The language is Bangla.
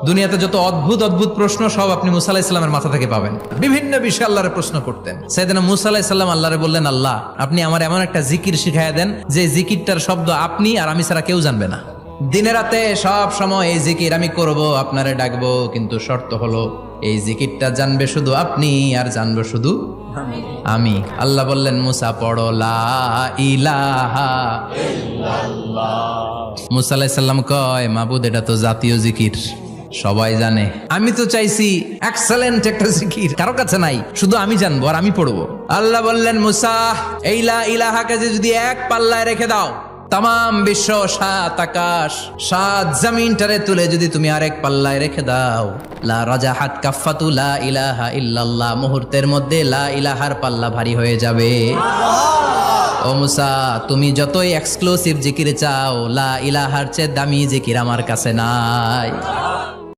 দুনিয়াতে যত অদ্ভুত অদ্ভুত প্রশ্ন সব আপনি মুসা আলাহিস সাল্লামের মাথা থেকে পাবেন। বিভিন্ন বিষয়ে আল্লাহরে প্রশ্ন করতেন। সাইয়েদনা মুসা আলাহিস সাল্লাম আল্লাহরে বললেন, আল্লাহ আপনি আমার এমন একটা জিকির শিখাইয়া দেন যে জিকিরটার শব্দ আপনি আর আমি ছাড়া কেউ জানবে না। দিনে রাতে সব সময় এই জিকির আমি করব, আপনারে ডাকবো, কিন্তু শর্ত হলো এই জিকিরটা জানবে শুধু আপনি আর জানবো শুধু আমি। আল্লাহ বললেন, মুসা পড়ো লা ইলাহা ইল্লাল্লাহ। মুসা আলাইহিস সালাম কয়, মাবুদ এটা তো জাতীয় জিকির, সবাই জানে। আমি তো চাইছি এক্সেলেন্ট একটা জিকির, কারো কাছে নাই, শুধু আমি জানবো আর আমি পড়বো। আল্লাহ বললেন, মুসা এই লা ইলাহাকে যদি এক পাল্লায় রেখে দাও, তাম বিশ্ব, 7 আকাশ 7 জমিনটারে তুলে যদি তুমি আরেক পাল্লায় রেখে দাও, লা রাজাহাত কাফাতু লা ইলাহা ইল্লাল্লাহ, মুহূর্তের মধ্যে লা ইলাহার পাল্লা ভারী হয়ে যাবে। ও মুসা, তুমি যতই এক্সক্লুসিভ জিকির চাও, লা ইলাহার চেয়ে দামি জিকির আমার কাছে নাই।